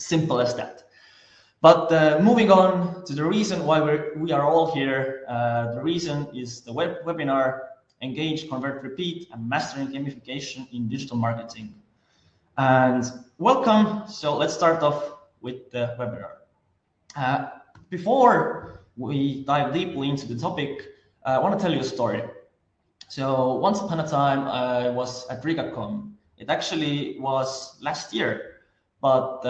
Simple as that. But moving on to the reason why we are all here. The reason is the webinar, Engage, Convert, Repeat, and Mastering Gamification in Digital Marketing. And welcome. So let's start off with the webinar. Before we dive deeply into the topic, I want to tell you a story. So once upon a time, I was at RigaCon. It actually was last year, but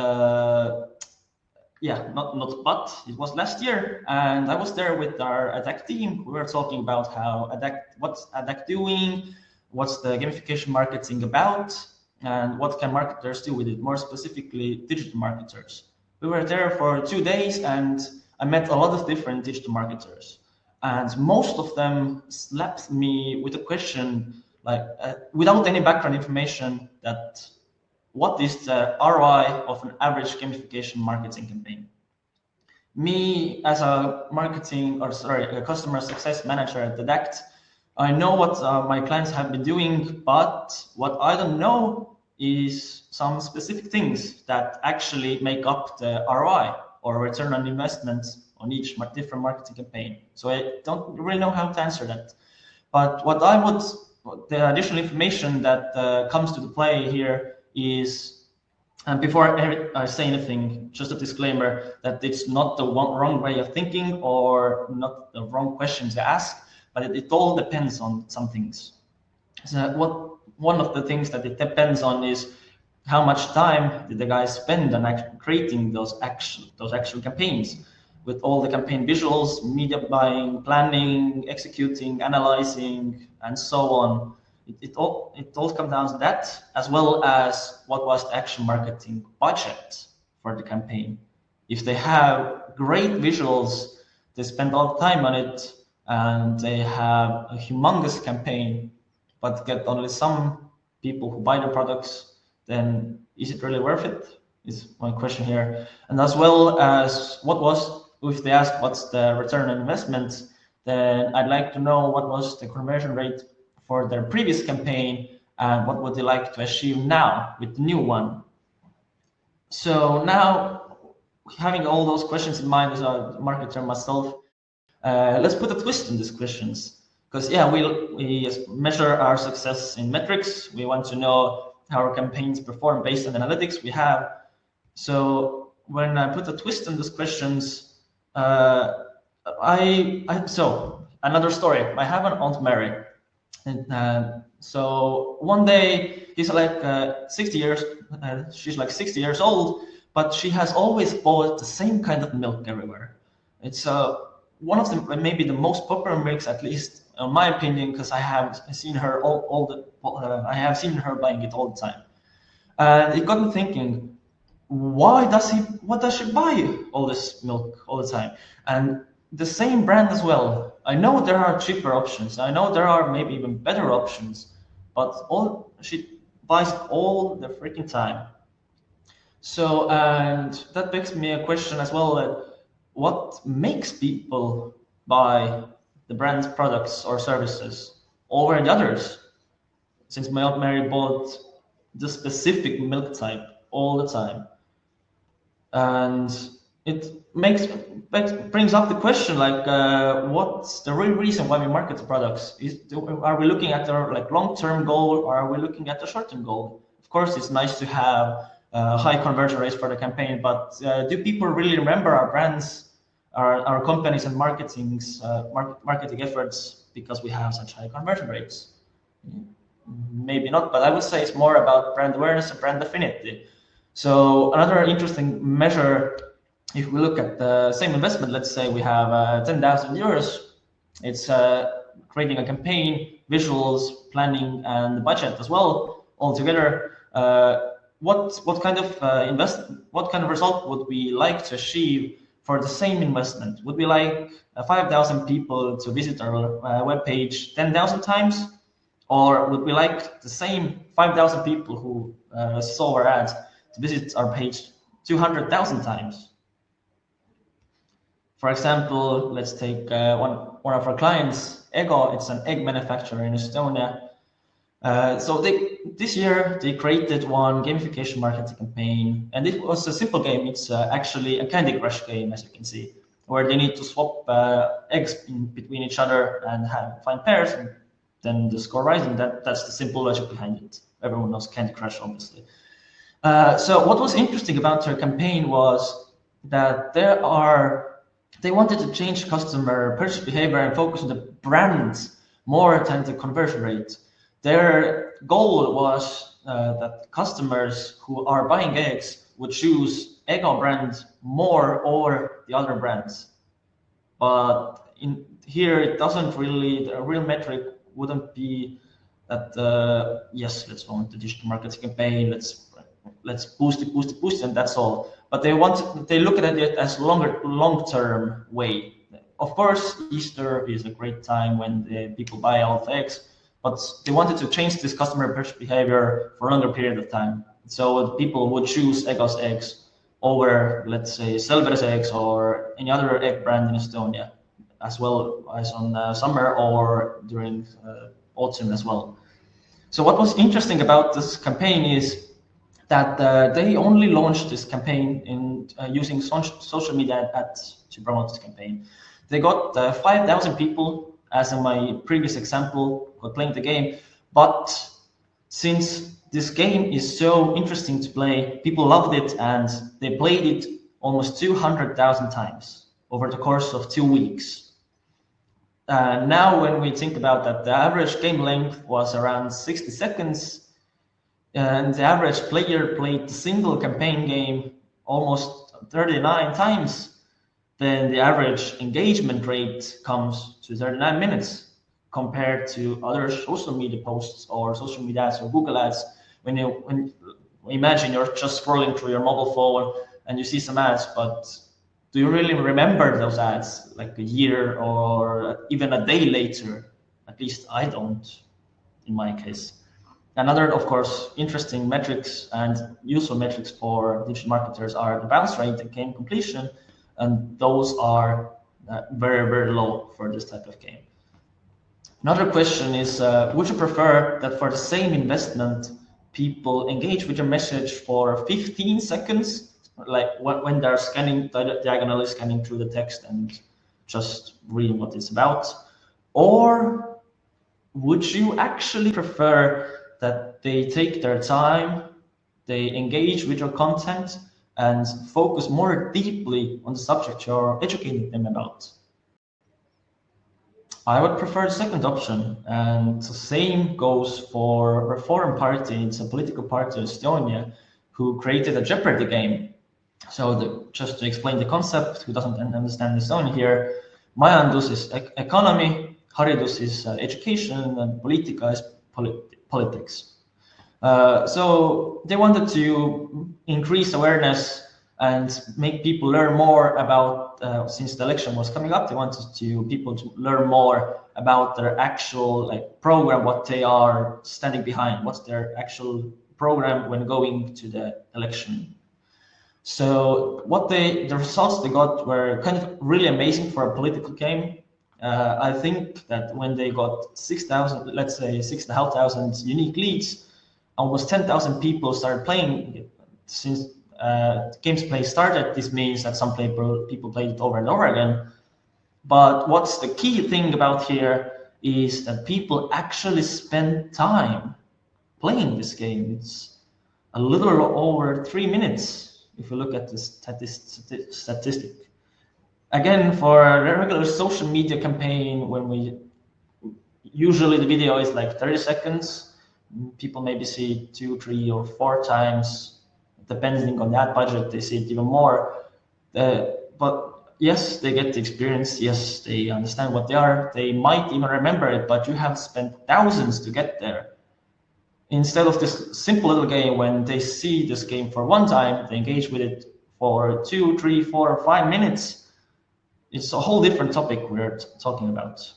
it was last year, and I was there with our Adact team. We were talking about what's Adact doing, what's the gamification marketing about, and what can marketers do with it, more specifically digital marketers. We were there for 2 days, and I met a lot of different digital marketers. And most of them slapped me with a question, like without any background information, that what is the ROI of an average gamification marketing campaign? Me, as a customer success manager at Adact, I know what my clients have been doing, but what I don't know is some specific things that actually make up the ROI or return on investment on each different marketing campaign. So I don't really know how to answer that. But the additional information that comes to the play here is, and before I say anything, just a disclaimer that it's not the wrong way of thinking or not the wrong questions to ask, but it all depends on some things. So one of the things that it depends on is how much time did the guys spend on creating those actual campaigns, with all the campaign visuals, media buying, planning, executing, analyzing, and so on. It all comes down to that, as well as what was the actual marketing budget for the campaign. If they have great visuals, they spend all the time on it, and they have a humongous campaign, but get only some people who buy the products, then is it really worth it? Is my question here. And as well as if they ask what's the return on investment, then I'd like to know what was the conversion rate for their previous campaign and what would they like to achieve now with the new one. So now, having all those questions in mind as a marketer myself, let's put a twist in these questions. Because we measure our success in metrics. We want to know how our campaigns perform based on analytics we have. So when I put a twist in these questions, so another story. I have an Aunt Mary, and so one day she's like 60 years old, but she has always bought the same kind of milk everywhere. It's one of the maybe the most popular milks, at least in my opinion, because I have seen her buying it all the time, and it got me thinking, what does she buy all this milk all the time? And the same brand as well. I know there are cheaper options. I know there are maybe even better options, but she buys all the freaking time. So, and that begs me a question as well, what makes people buy the brand's products or services over the others? Since my Aunt Mary bought the specific milk type all the time. And it brings up the question, like, what's the real reason why we market the products? Are we looking at our long-term goal, or are we looking at the short-term goal? Of course, it's nice to have high conversion rates for the campaign, but do people really remember our brands, our companies and marketing efforts because we have such high conversion rates? Maybe not, but I would say it's more about brand awareness and brand affinity. So another interesting measure, if we look at the same investment, let's say we have 10,000 euros, it's creating a campaign, visuals, planning, and the budget as well, all together. What kind of result would we like to achieve for the same investment? Would we like 5,000 people to visit our webpage 10,000 times? Or would we like the same 5,000 people who saw our ads to visit our page 200,000 times? For example, let's take one of our clients, Ego. It's an egg manufacturer in Estonia. So this year they created one gamification marketing campaign, and it was a simple game. It's actually a Candy Crush game, as you can see, where they need to swap eggs between each other and find pairs, and then the score rising. That's the simple logic behind it. Everyone knows Candy Crush, obviously. So what was interesting about their campaign was that they wanted to change customer purchase behavior and focus on the brand more than the conversion rate. Their goal was that customers who are buying eggs would choose Eggo brand more over the other brands. But in here, it doesn't really, the real metric wouldn't be that, yes, let's go into digital marketing campaign, let's boost it, and that's all. But they look at it as long-term way. Of course, Easter is a great time when the people buy all the eggs, but they wanted to change this customer purchase behavior for a longer period of time. So people would choose Eggo's eggs over, let's say, Selver's eggs or any other egg brand in Estonia, as well as on summer or during autumn as well. So what was interesting about this campaign is that they only launched this campaign in using social media ads to promote this campaign. They got 5,000 people, as in my previous example, who are playing the game. But since this game is so interesting to play, people loved it, and they played it almost 200,000 times over the course of 2 weeks. Now, when we think about that, the average game length was around 60 seconds, and the average player played the single campaign game almost 39 times. Then the average engagement rate comes to 39 minutes compared to other social media posts or social media ads or Google ads. When you imagine you're just scrolling through your mobile phone and you see some ads, but do you really remember those ads like a year or even a day later? At least I don't, in my case. Another, of course, interesting metrics and useful metrics for digital marketers are the bounce rate and game completion, and those are very, very low for this type of game. Another question is, would you prefer that for the same investment, people engage with your message for 15 seconds, like when they're diagonally scanning through the text and just reading what it's about? Or would you actually prefer that they take their time, they engage with your content, and focus more deeply on the subject you're educating them about? I would prefer the second option, and the same goes for Reform Party. It's a political party in Estonia who created a Jeopardy game. So just to explain the concept, who doesn't understand Estonian here, majandus is economy, haridus is education, and politica is politics. So they wanted to increase awareness and make people learn more about, since the election was coming up, they wanted people to learn more about their actual program, what they are standing behind, what's their actual program when going to the election. So the results they got were kind of really amazing for a political game. I think that when they got 6,000, let's say 6,500 unique leads, almost 10,000 people started playing. Since games play started, this means that some people played it over and over again. But what's the key thing about here is that people actually spend time playing this game. It's a little over 3 minutes if you look at the statistic. Again, for a regular social media campaign, usually the video is like 30 seconds, people maybe see 2, 3, or 4 times. Depending on that budget, they see it even more. But yes, they get the experience. Yes, they understand what they are. They might even remember it, but you have spent thousands to get there. Instead of this simple little game, when they see this game for one time, they engage with it for 2, 3, 4, or 5 minutes. It's a whole different topic we're talking about.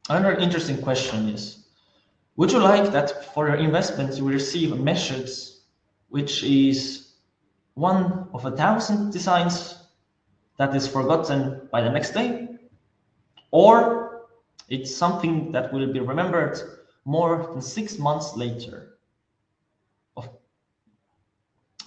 Another interesting question is, would you like that for your investment you receive a message which is one of 1,000 designs that is forgotten by the next day? Or it's something that will be remembered more than 6 months later. Of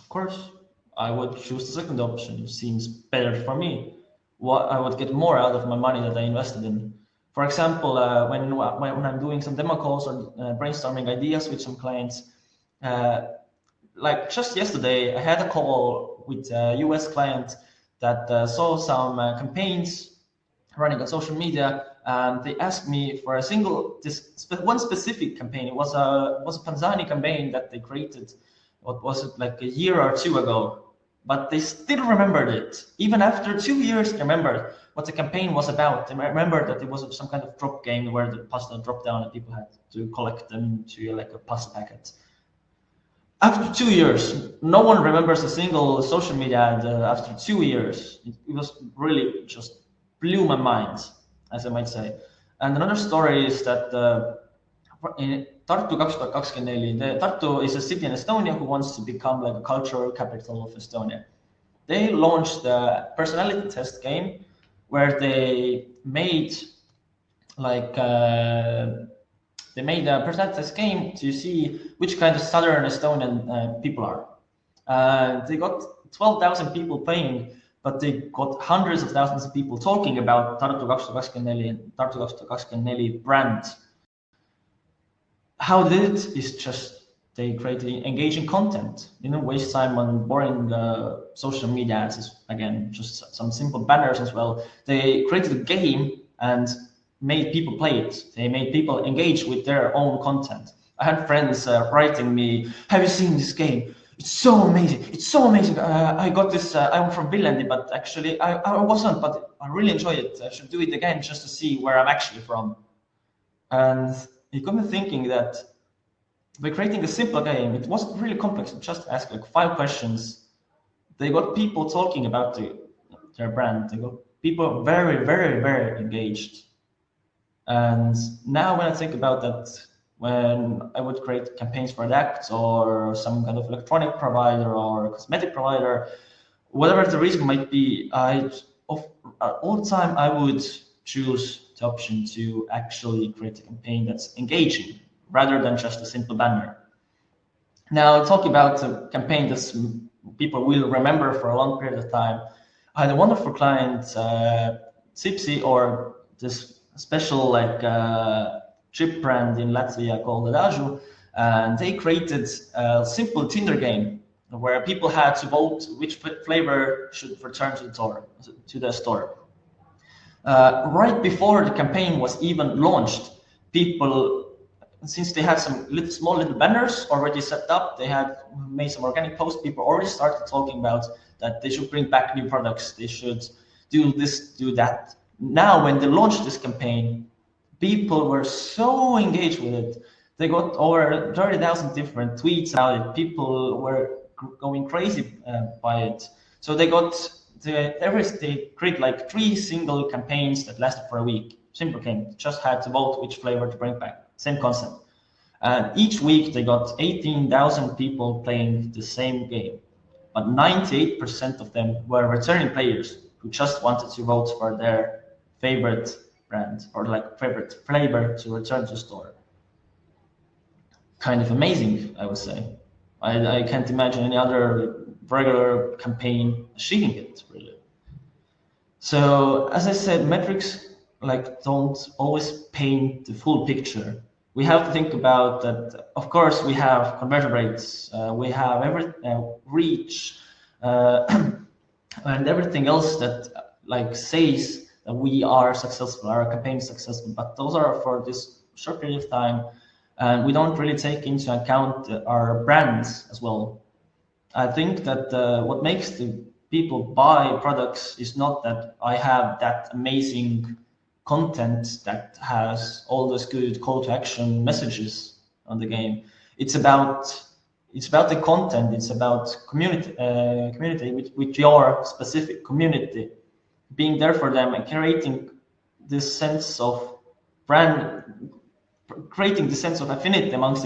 course, I would choose the second option. It seems better for me. What I would get more out of my money that I invested in. For example, when I'm doing some demo calls or brainstorming ideas with some clients, like just yesterday, I had a call with a US client that saw some campaigns running on social media, and they asked me for one specific campaign. It was a Tanzania campaign that they created. What was it, like a year or two ago? But they still remembered it. Even after 2 years, they remembered what the campaign was about. They remembered that it was some kind of drop game where the puzzle dropped down and people had to collect them to like a puzzle packet. After 2 years, no one remembers a single social media ad after 2 years. It was really just blew my mind, as I might say. And another story is that in Tartu 2024, Tartu is a city in Estonia who wants to become like a cultural capital of Estonia. They launched a personality test game where they made like they made a personality test game to see which kind of Southern Estonian people are. They got 12,000 people playing, but they got hundreds of thousands of people talking about Tartu 2024 and Tartu 2024 brand. How they did it is just they created engaging content. They didn't waste time on boring social media ads. Again, just some simple banners as well. They created a game and made people play it. They made people engage with their own content. I had friends writing me, "Have you seen this game? It's so amazing. It's so amazing. I got this. I'm from Viljandi, but actually I wasn't. But I really enjoy it. I should do it again just to see where I'm actually from." And it got me thinking that by creating a simple game, it wasn't really complex. Just ask like 5 questions. They got people talking about their brand. They got people very, very, very engaged. And now when I think about that, when I would create campaigns for Adact or some kind of electronic provider or cosmetic provider, whatever the reason might be, all the time I would choose the option to actually create a campaign that's engaging rather than just a simple banner. Now, talking about a campaign that people will remember for a long period of time, I had a wonderful client, Sipsi, or this special like chip brand in Latvia called Adact, and they created a simple Tinder game where people had to vote which flavor should return to the store. Right before the campaign was even launched, people, since they had some small little banners already set up, they had made some organic posts, people already started talking about that they should bring back new products, they should do this, do that. Now, when they launched this campaign, people were so engaged with it. They got over 30,000 different tweets about it. People were going crazy by it. So they created like 3 single campaigns that lasted for a week. Simple game, just had to vote which flavor to bring back. Same concept. And each week they got 18,000 people playing the same game. But 98% of them were returning players who just wanted to vote for their favorite brand or like favorite flavor to return to store. Kind of amazing, I would say. I can't imagine any other regular campaign achieving it, really. So as I said, metrics like don't always paint the full picture. We have to think about that. Of course, we have conversion rates, we have reach, and everything else that like says that we are successful, our campaign is successful. But those are for this short period of time, and we don't really take into account our brands as well. I think that what makes the people buy products is not that I have that amazing content that has all those good call to action messages on the game. It's about the content. It's about community with your specific community, being there for them and creating this sense of brand, creating the sense of affinity amongst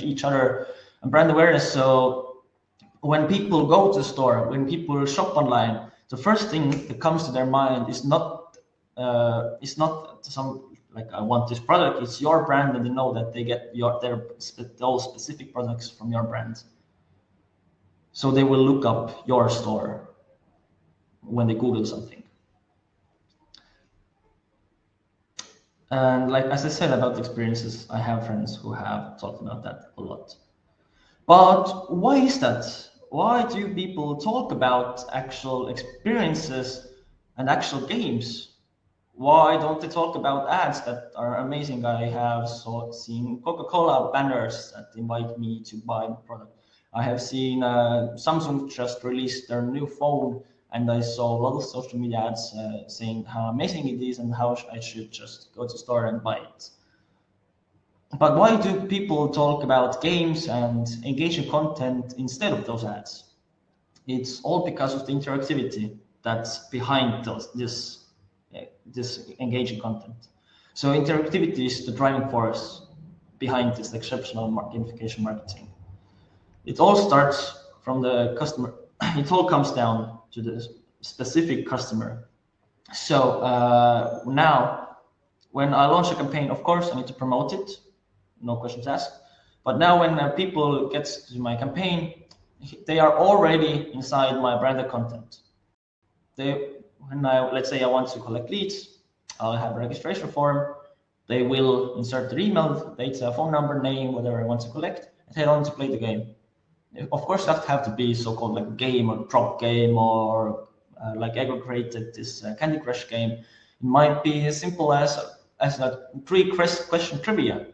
each other and brand awareness. So when people go to the store, when people shop online, the first thing that comes to their mind is not some like I want this product, it's your brand, and they know that they get those specific products from your brand. So they will look up your store when they Google something. And like, as I said about experiences, I have friends who have talked about that a lot. But why is that? Why do people talk about actual experiences and actual games? Why don't they talk about ads that are amazing? I have seen Coca-Cola banners that invite me to buy a product. I have seen Samsung just released their new phone, and I saw a lot of social media ads saying how amazing it is and how I should just go to the store and buy it. But why do people talk about games and engaging content instead of those ads? It's all because of the interactivity that's behind this engaging content. So interactivity is the driving force behind this exceptional gamification marketing. It all starts from the customer. It all comes down to the specific customer. So now, when I launch a campaign, of course, I need to promote it, no questions asked. But now when people get to my campaign, they are already inside my branded content. Let's say I want to collect leads, I'll have a registration form. They will insert their email, data, phone number, name, whatever I want to collect, and head on to play the game. Of course, it doesn't have to be so-called like game or drop game or like aggregated this Candy Crush game. It might be as simple as a 3-question trivia.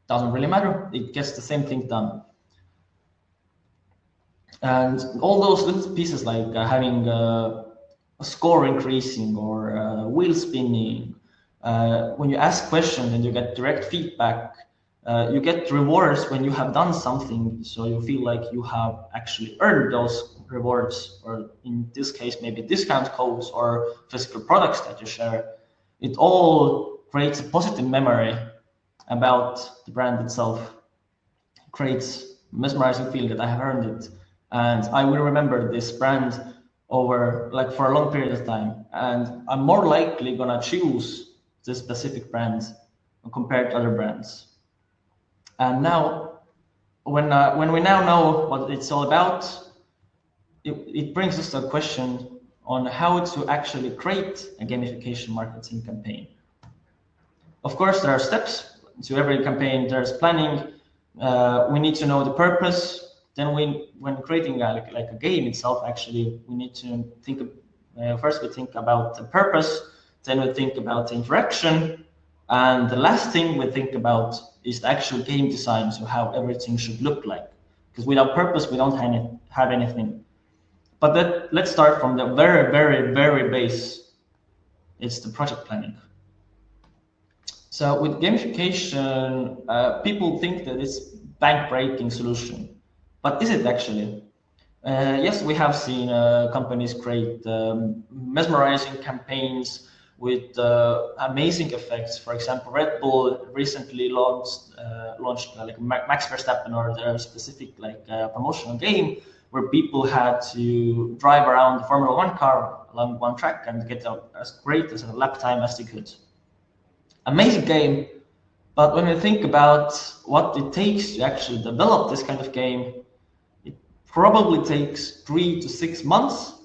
Doesn't really matter. It gets the same thing done. And all those little pieces like having a score increasing or wheel spinning, when you ask questions and you get direct feedback, you get rewards when you have done something, so you feel like you have actually earned those rewards, or in this case, maybe discount codes or physical products that you share. It all creates a positive memory about the brand itself. It creates a mesmerizing feeling that I have earned it, and I will remember this brand over like for a long period of time, and I'm more likely gonna choose this specific brand compared to other brands. And now, when we now know what it's all about, it brings us to a question on how to actually create a gamification marketing campaign. Of course, there are steps to every campaign. There's planning. We need to know the purpose. Then when creating like a game itself, actually, we need to think. First, we think about the purpose. Then we think about the interaction. And the last thing we think about is the actual game design, so how everything should look like. Because without purpose, we don't have anything. But let's start from the very, very, very base. It's the project planning. So with gamification, people think that it's bank-breaking solution. But is it actually? Yes, we have seen companies create mesmerizing campaigns with amazing effects. For example, Red Bull recently launched like Max Verstappen, or their specific like promotional game where people had to drive around the Formula One car along one track and get as great as a lap time as they could. Amazing game, but when you think about what it takes to actually develop this kind of game, it probably takes 3 to 6 months.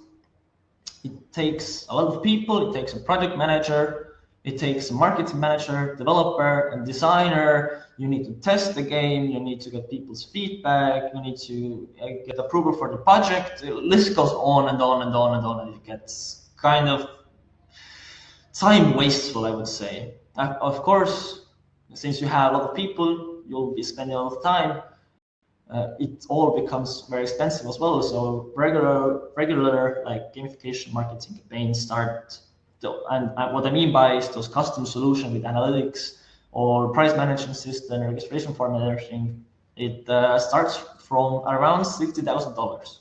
It takes a lot of people. It takes a project manager, it takes a marketing manager, developer, and designer. You need to test the game, you need to get people's feedback, you need to get approval for the project. The list goes on and on and on and on, and it gets kind of time wasteful, I would say. Of course, since you have a lot of people, you'll be spending a lot of time. It all becomes very expensive as well. So regular like gamification marketing campaigns start, and what I mean by is those custom solutions with analytics or price management system, registration form, and everything. It starts from around $60,000,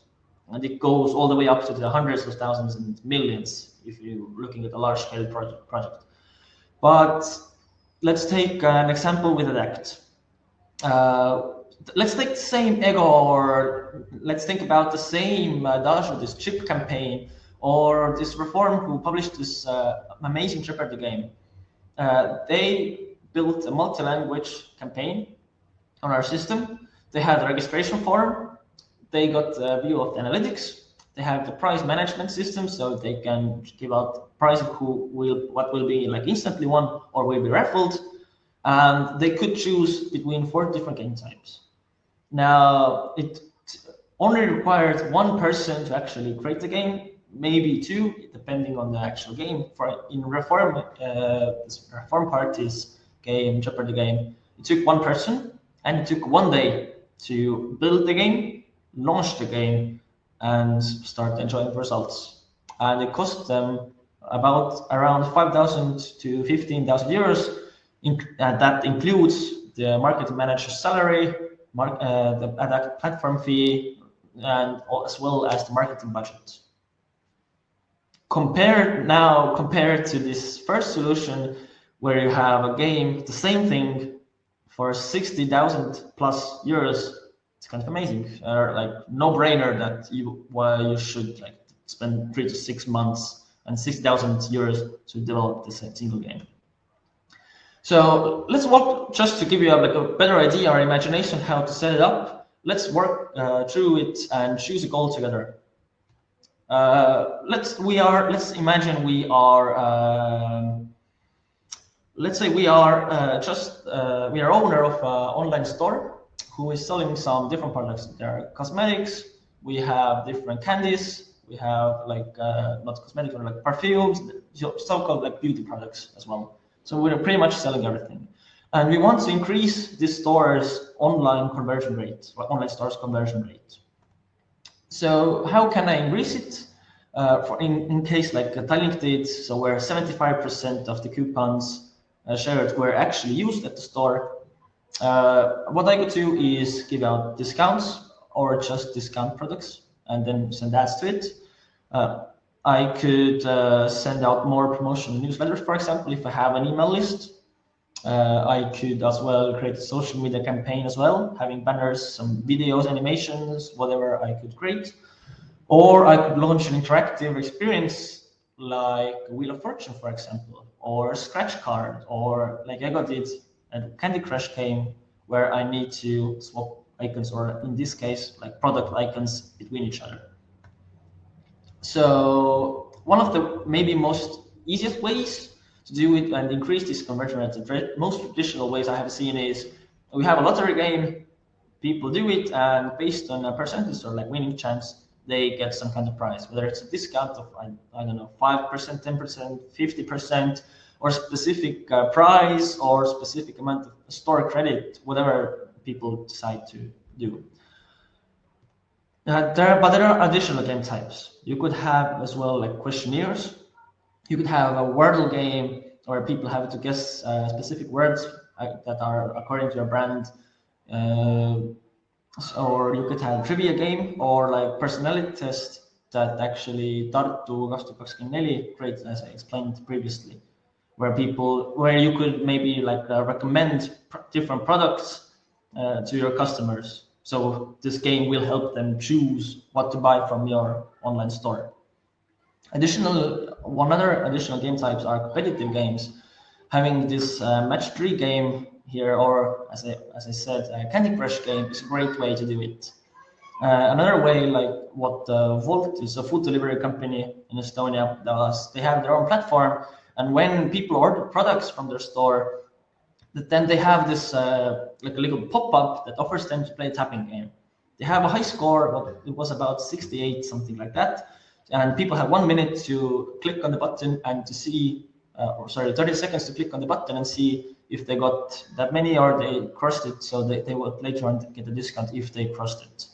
and it goes all the way up to the hundreds of thousands and millions if you're looking at a large-scale project. But let's take an example with Adact. Let's take the same ego, or let's think about the same Dash, this chip campaign, or this Reform who published this amazing chip at the game. They built a multi-language campaign on our system. They had a registration form. They got a view of the analytics. They have the prize management system, so they can give out prizes what will be like instantly won or will be raffled. And they could choose between 4 different game types. Now, it only required one person to actually create the game, maybe 2, depending on the actual game. For in Reform, this Reform Party's game, Jeopardy game, it took one person, and it took 1 day to build the game, launch the game, and start enjoying the results. And it cost them about around 5,000 to 15,000 euros. That includes the marketing manager's salary, the Adact platform fee, and as well as the marketing budget. Compared to this first solution, where you have a game, the same thing, for 60,000 plus euros, it's kind of amazing. Like no-brainer that you should like spend 3 to 6 months and 60,000 euros to develop this single game. So let's walk, just to give you a better idea or imagination how to set it up. Let's work through it and choose a goal together. Let's imagine we are. Let's say we are owner of an online store who is selling some different products. There are cosmetics. We have different candies. We have like not cosmetics, but like perfumes, so-called like beauty products as well. So we're pretty much selling everything. And we want to increase this store's online conversion rate, or online store's conversion rate. So how can I increase it? In case like Tallink did, so where 75% of the coupons shared were actually used at the store. What I could do is give out discounts or just discount products and then send ads to it. I could send out more promotional newsletters, for example, if I have an email list. I could as well create a social media campaign as well, having banners, some videos, animations, whatever I could create. Or I could launch an interactive experience like Wheel of Fortune, for example, or Scratch Card, or like I did a Candy Crush game where I need to swap icons, or in this case, like product icons between each other. So one of the maybe most easiest ways to do it and increase this conversion rate, the most traditional ways I have seen is we have a lottery game, people do it, and based on a percentage or like winning chance, they get some kind of prize, whether it's a discount of, I don't know, 5%, 10%, 50%, or specific prize or specific amount of store credit, whatever people decide to do. But there are additional game types. You could have as well like questionnaires. You could have a Wordle game where people have to guess specific words that are according to your brand. Or you could have a trivia game or like personality test that actually Tartu 2024 created, as I explained previously, where you could maybe like recommend different products to your customers. So this game will help them choose what to buy from your online store. Other additional game types are competitive games. Having this match 3 game here, or as I said, a Candy Crush game is a great way to do it. Another way, like what Volt is, a food delivery company in Estonia, does, they have their own platform, and when people order products from their store, then they have this like a little pop-up that offers them to play a tapping game. They have a high score, but it was about 68, something like that, and people have 1 minute to click on the button and to see, 30 seconds to click on the button and see if they got that many or they crossed it, so they will later on get a discount if they crossed it.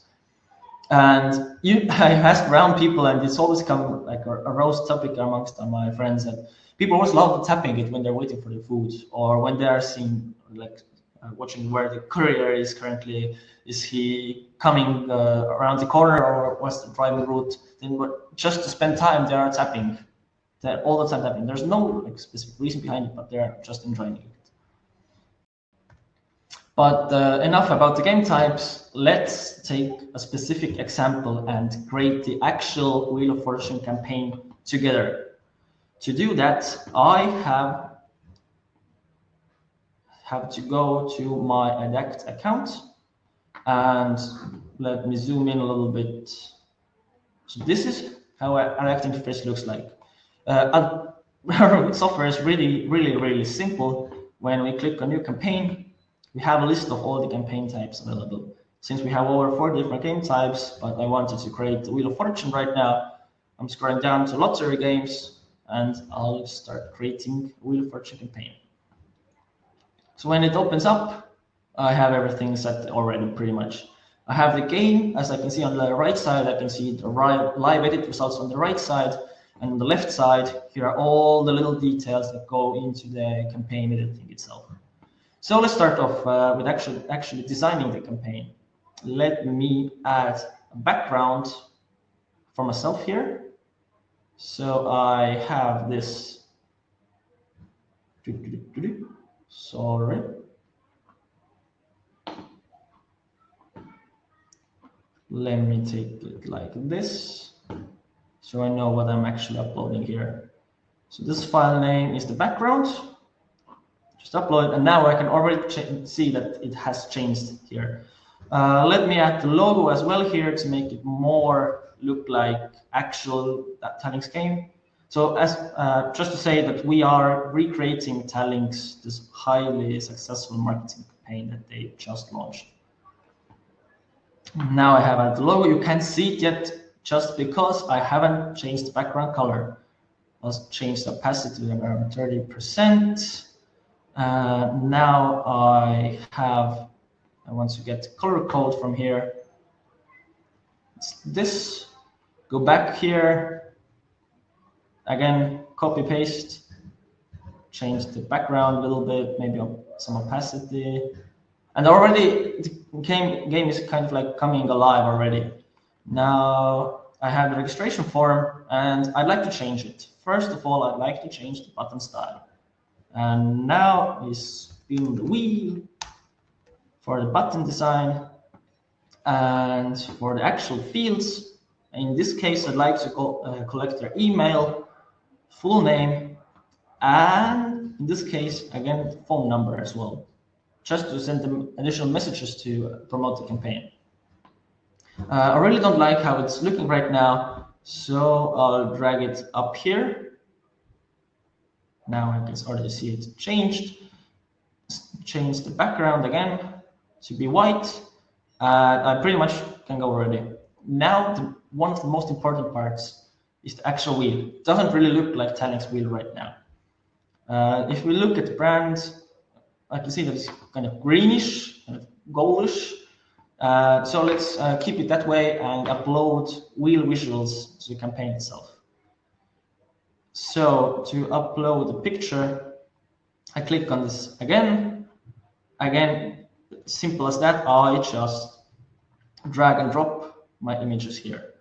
And I asked around people, and it's always come like a roast topic amongst my friends, that people always love tapping it when they're waiting for the food, or when they are seeing, like watching where the courier is currently. Is he coming around the corner, or what's the driving route? Then just to spend time, they are tapping. They're all the time tapping. There's no like specific reason behind it, but they're just enjoying it. But enough about the game types. Let's take a specific example and create the actual Wheel of Fortune campaign together. To do that, I have have to go to my Adact account, and let me zoom in a little bit. So this is how an Adact interface looks like. Our software is really simple. When we click on new campaign, we have a list of all the campaign types available. Since we have over 4 different game types, but I wanted to create the Wheel of Fortune right now, I'm scrolling down to lottery games, and I'll start creating a Wheel of Fortune campaign. So when it opens up, I have everything set already pretty much. I have the game, as I can see on the right side, I can see the live edit results on the right side, and on the left side, here are all the little details that go into the campaign editing itself. So let's start off with actually designing the campaign. Let me add a background for myself here. So I have this, sorry. Let me take it like this, so I know what I'm actually uploading here. So this file name is the background. Just upload, and now I can already see that it has changed here. Let me add the logo as well here to make it more look like actual Tallink's game. So as just to say that we are recreating Tallink's, this highly successful marketing campaign that they just launched. Now I have added the logo. You can't see it yet just because I haven't changed the background color. I'll change the opacity to around 30%. Now I want to get color code from here. It's this. Go back here. Again, copy paste. Change the background a little bit, maybe some opacity. And already the game is kind of like coming alive already. Now I have the registration form, and I'd like to change it. First of all, I'd like to change the button style. And now we spin the wheel for the button design. And for the actual fields, in this case, I'd like to collect their email, full name, and in this case, again, phone number as well, just to send them additional messages to promote the campaign. I really don't like how it's looking right now, so I'll drag it up here. Now I can already see it changed. Change the background again to be white. I pretty much can go already. Now, one of the most important parts is the actual wheel. It doesn't really look like Tallink's wheel right now. If we look at the brand, I can see that it's kind of greenish, kind of goldish. So let's keep it that way and upload wheel visuals to the campaign itself. So to upload the picture, I click on this again. Again, simple as that. I just drag and drop my images here.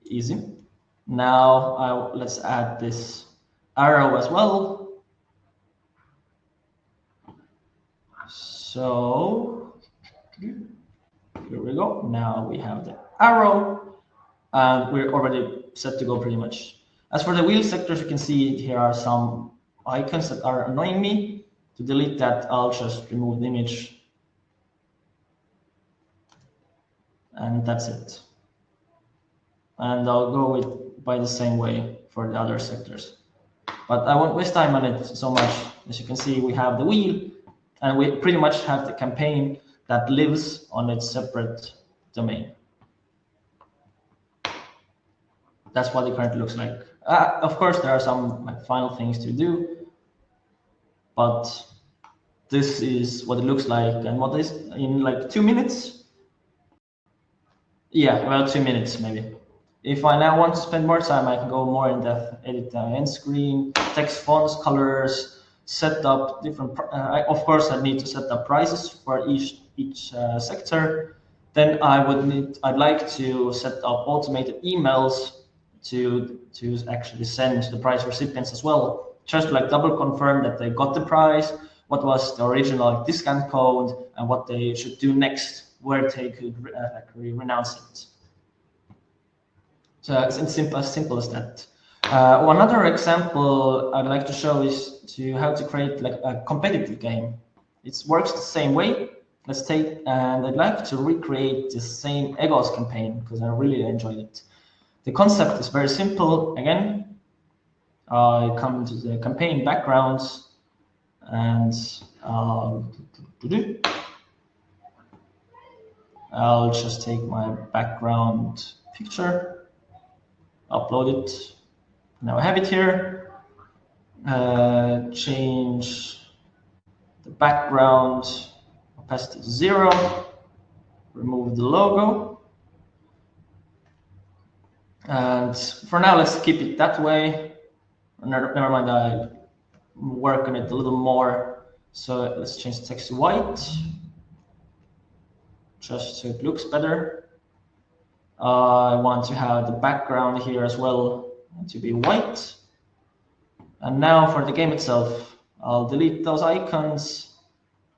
Easy. Now let's add this arrow as well. So here we go. Now we have the arrow, and we're already set to go pretty much. As for the wheel sectors, you can see here are some icons that are annoying me. To delete that, I'll just remove the image, and that's it. And I'll go by the same way for the other sectors. But I won't waste time on it so much. As you can see, we have the wheel, and we pretty much have the campaign that lives on its separate domain. That's what it currently looks like. Of course, there are some final things to do, but this is what it looks like. And what is in like 2 minutes? Yeah, about 2 minutes maybe. If I now want to spend more time, I can go more in depth, edit the end screen, text fonts, colors, set up different. Of course, I need to set up prices for each sector. Then I'd like to set up automated emails to actually send to the prize recipients as well, just like double confirm that they got the prize, what was the original discount code, and what they should do next, where they could renounce it. So it's as simple as that. Another example I'd like to show is how to create like a competitive game. It works the same way. Let's take, and I'd like to recreate the same Egos campaign because I really enjoyed it. The concept is very simple. Again, I come to the campaign background and I'll just take my background picture, upload it. Now I have it here. Change the background opacity to 0. Remove the logo. And for now, let's keep it that way. Never mind, I work on it a little more. So let's change the text to white, just so it looks better. I want to have the background here as well to be white. And now for the game itself, I'll delete those icons.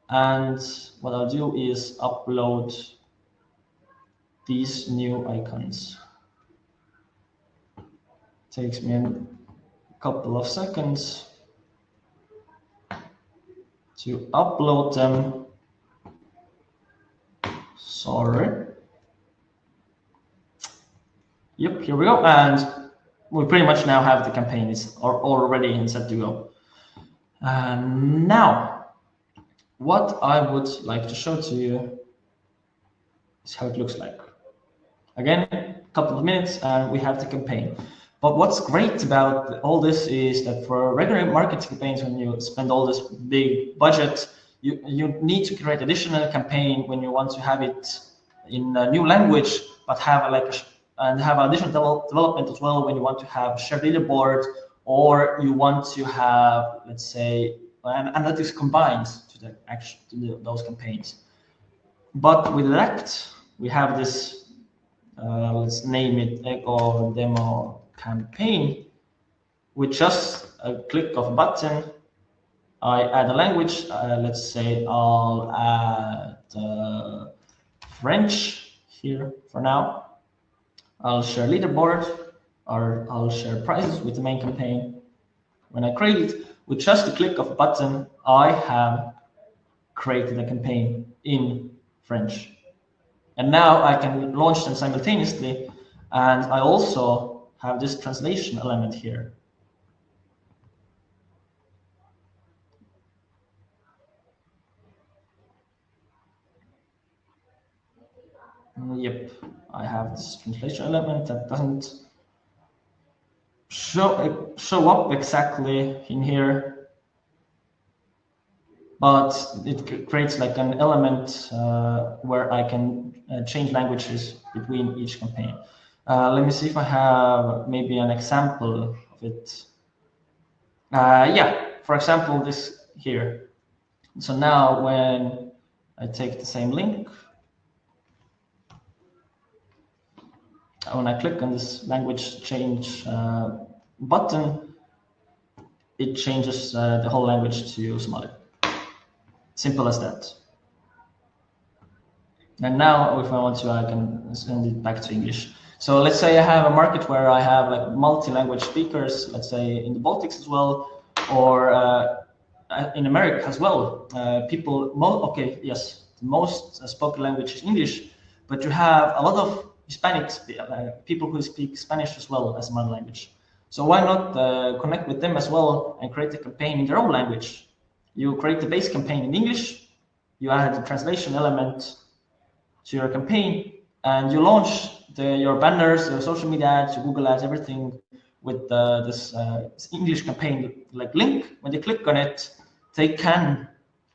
And what I'll do is upload these new icons. Takes me a couple of seconds to upload them. Sorry. Yep, here we go. And we pretty much now have the campaign is all ready and set to go. Now, what I would like to show to you is how it looks like. Again, a couple of minutes and we have the campaign. But what's great about all this is that for regular marketing campaigns, when you spend all this big budget, you need to create additional campaign when you want to have it in a new language, but have have additional development as well when you want to have shared leaderboard, or you want to have, let's say, and that is combined to those campaigns. But with Adact, we have this, let's name it Echo Demo Campaign. With just a click of a button, I add a language. Let's say I'll add French here for now. I'll share leaderboard, or I'll share prizes with the main campaign. When I create it, with just a click of a button, I have created a campaign in French. And now I can launch them simultaneously. And I also have this translation element here. Yep, I have this translation element that doesn't show up exactly in here, but it creates like an element where I can change languages between each campaign. Let me see if I have maybe an example of it. Yeah, for example, this here. So now when I take the same link, when I click on this language change button, it changes the whole language to Somali. Simple as that. And now if I want to, I can send it back to English. So let's say I have a market where I have like multi-language speakers, let's say in the Baltics as well, or in America as well. The most spoken language is English, but you have a lot of Hispanic people who speak Spanish as well as mother language. So why not connect with them as well and create a campaign in their own language? You create the base campaign in English, you add the translation element to your campaign, and you launch your banners, your social media ads, your Google ads, everything with this English campaign like link. When they click on it, they can,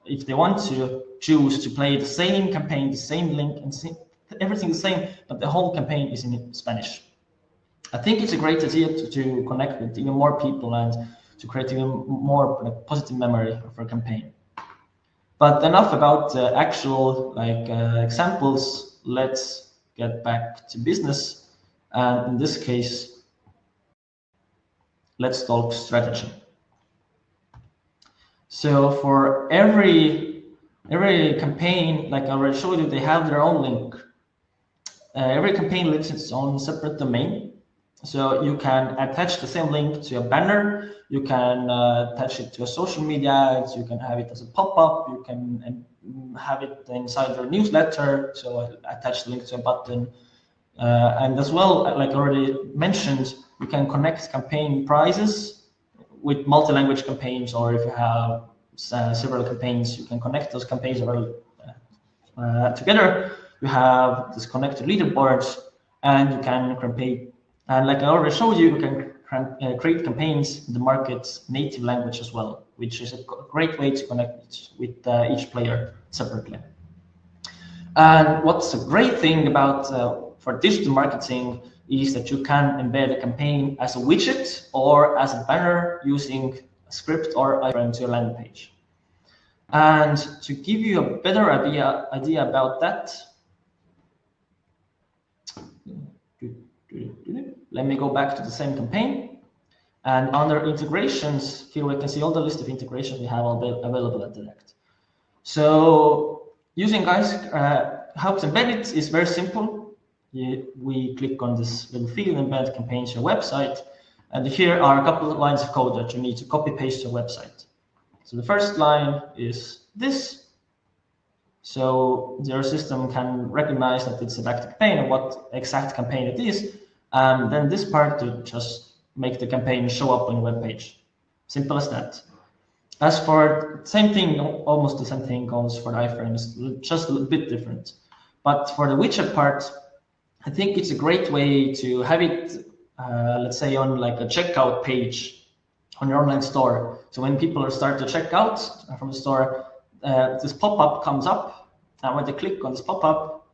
if they want to, choose to play the same campaign, the same link, and everything the same, but the whole campaign is in Spanish. I think it's a great idea to connect with even more people and to create even more positive memory of our campaign. But enough about actual examples. Let's get back to business. And in this case, let's talk strategy. So for every campaign, like I already showed you, they have their own link. Every campaign links its own separate domain. So you can attach the same link to a banner, you can attach it to a social media, you can have it as a pop-up, you can have it inside your newsletter, so attach the link to a button. And as well, like I already mentioned, you can connect campaign prizes with multi-language campaigns, or if you have several campaigns, you can connect those campaigns together. You have this connected leaderboards, and you can campaign. And like I already showed you, you can create campaigns in the market's native language as well, which is a great way to connect with each player separately. And what's a great thing about for digital marketing is that you can embed a campaign as a widget or as a banner using a script or iframe to your landing page. And to give you a better idea about that, let me go back to the same campaign. And under integrations, here we can see all the list of integrations we have available at Adact. So using guys, how to embed it is very simple. We click on this little field, embed campaigns to your website. And here are a couple of lines of code that you need to copy paste to your website. So the first line is this. So your system can recognize that it's an active campaign and what exact campaign it is. And then this part to just make the campaign show up on your web page. Simple as that. As for same thing, almost the same thing goes for the iframes, just a little bit different. But for the widget part, I think it's a great way to have it, let's say, on like a checkout page on your online store. So when people start to check out from the store, this pop-up comes up, and when they click on this pop-up,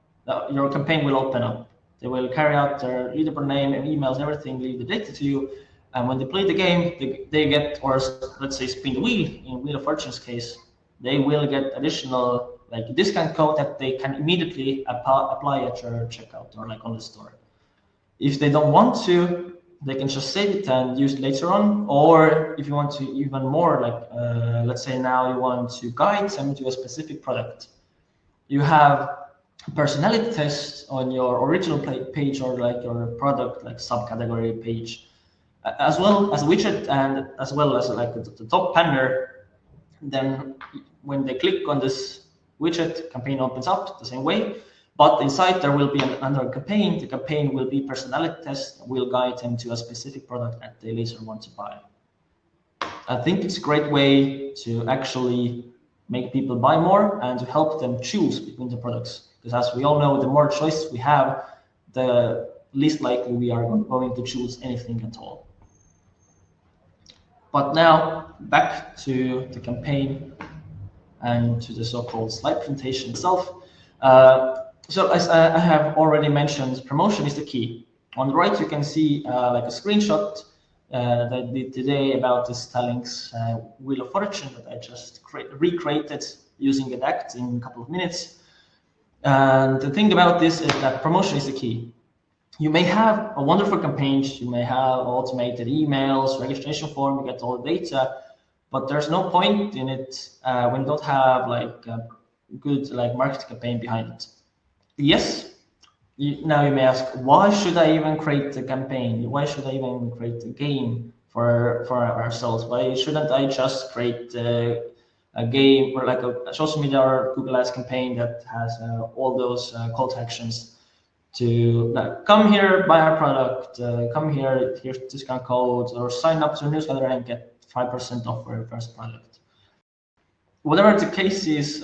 your campaign will open up. They will carry out their leaderboard name and emails, everything, leave the data to you. And when they play the game, they get, or let's say spin the wheel, in Wheel of Fortune's case, they will get additional like discount code that they can immediately apply at your checkout or like on the store. If they don't want to, they can just save it and use it later on. Or if you want to even more, like let's say now you want to guide them to a specific product. You have a personality test on your original page or like your product like subcategory page, as well as a widget and as well as like the top banner. Then when they click on this widget, campaign opens up the same way. But inside there will be another campaign. The campaign will be personality test, will guide them to a specific product that they later want to buy. I think it's a great way to actually make people buy more and to help them choose between the products. Because as we all know, the more choice we have, the least likely we are going to choose anything at all. But now back to the campaign and to the so-called slide presentation itself. So as I have already mentioned, promotion is the key. On the right, you can see like a screenshot that I did today about this Talling's Wheel of Fortune that I just recreated using Adact in a couple of minutes. And the thing about this is that promotion is the key. You may have a wonderful campaigns, you may have automated emails, registration form, you get all the data, but there's no point in it when you don't have like a good like marketing campaign behind it. Yes, now you may ask, why should I even create a campaign? Why should I even create a game for ourselves? Why shouldn't I just create a game or like a social media or Google Ads campaign that has all those call to actions to come here, buy our product, come here, here's discount codes, or sign up to a newsletter and get 5% off for your first product. Whatever the case is,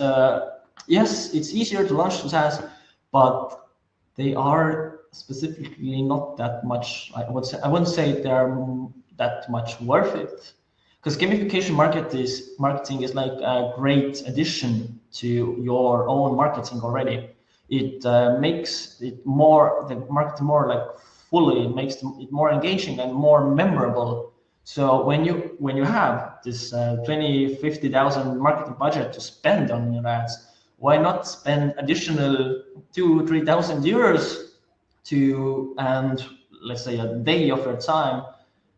yes, it's easier to launch those ads, but they are specifically not that much. I wouldn't say they're that much worth it, because gamification marketing is like a great addition to your own marketing already. It makes it more, the marketing more like fully, it makes it more engaging and more memorable. So when you have this 20, 50,000 marketing budget to spend on your ads, why not spend additional 2,000-3,000 euros to, and let's say a day of your time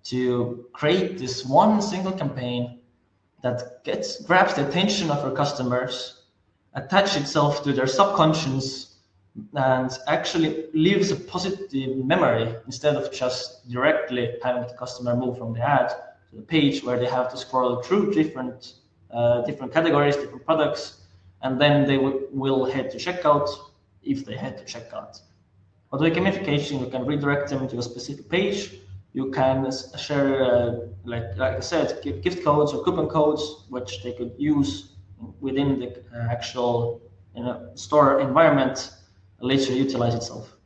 to create this one single campaign that grabs the attention of your customers, attach itself to their subconscious, and actually leaves a positive memory instead of just directly having the customer move from the ad to the page where they have to scroll through different categories, different products, and then they will head to checkout if they head to checkout. But with gamification, you can redirect them to a specific page. You can share, like I said, gift codes or coupon codes, which they could use within the actual store environment, later utilize itself.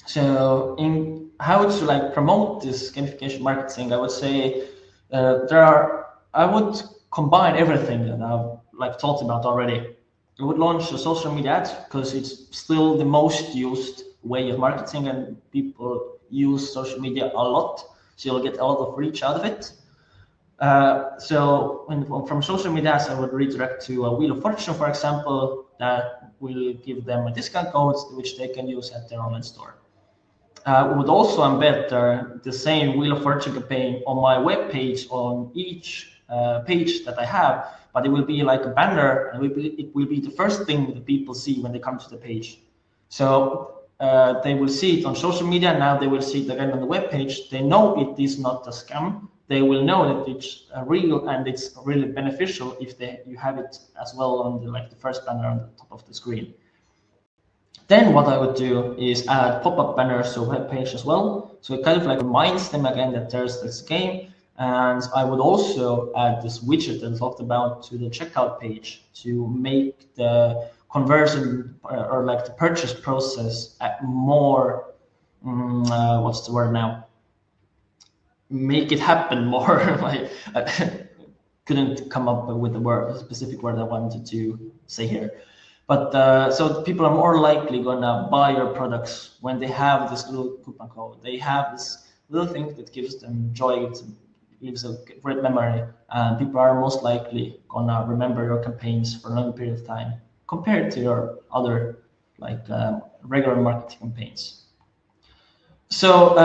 So in how to like promote this gamification marketing, I would say I would combine everything that I've like talked about already. I would launch a social media ad because it's still the most used way of marketing and people use social media a lot. So you'll get a lot of reach out of it. From social media ads, I would redirect to a Wheel of Fortune, for example, that will give them a discount code which they can use at their online store. We would also embed the same Wheel of Fortune campaign on my web page on each page that I have, but it will be like a banner, and it will be the first thing that people see when they come to the page. So they will see it on social media, now they will see it again on the web page. They know it is not a scam. They will know that it's real and it's really beneficial if you have it as well on the first banner on the top of the screen. Then what I would do is add pop-up banners to web page as well. So it kind of like reminds them again that there's this game. And I would also add this widget that I talked about to the checkout page to make the conversion or like the purchase process more, what's the word now? Make it happen more. I couldn't come up with a specific word I wanted to say here. But so people are more likely gonna buy your products when they have this little coupon code. They have this little thing that gives them joy, it leaves a great memory, and people are most likely gonna remember your campaigns for a long period of time compared to your other regular marketing campaigns. So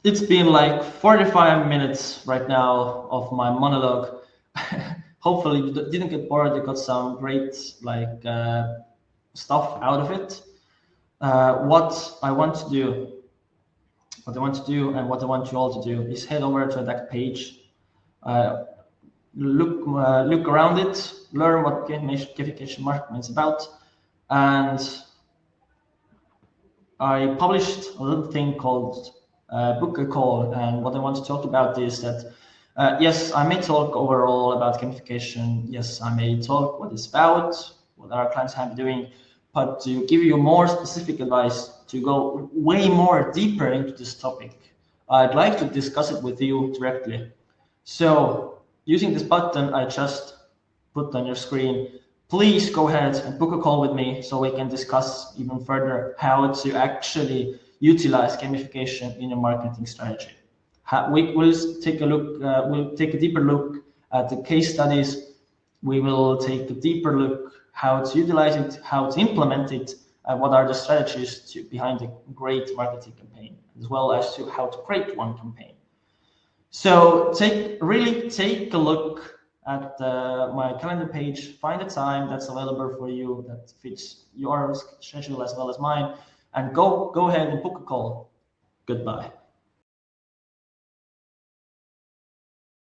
it's been like 45 minutes right now of my monologue. Hopefully you didn't get bored. You got some great stuff out of it. What I want to do and what I want you all to do is head over to that page, look around it, learn what gamification marketing is about, and I published a little thing called Book a Call, and what I want to talk about is that yes, I may talk overall about gamification. Yes, I may talk what it's about, what our clients have been doing, but to give you more specific advice to go way more deeper into this topic, I'd like to discuss it with you directly. So using this button I just put on your screen, please go ahead and book a call with me so we can discuss even further how to actually utilize gamification in your marketing strategy. We'll take a deeper look at the case studies. We will take a deeper look how to utilize it, how to implement it, and what are the strategies behind a great marketing campaign, as well as to how to create one campaign. So really take a look at my calendar page, find a time that's available for you that fits your schedule as well as mine, and go ahead and book a call. Goodbye.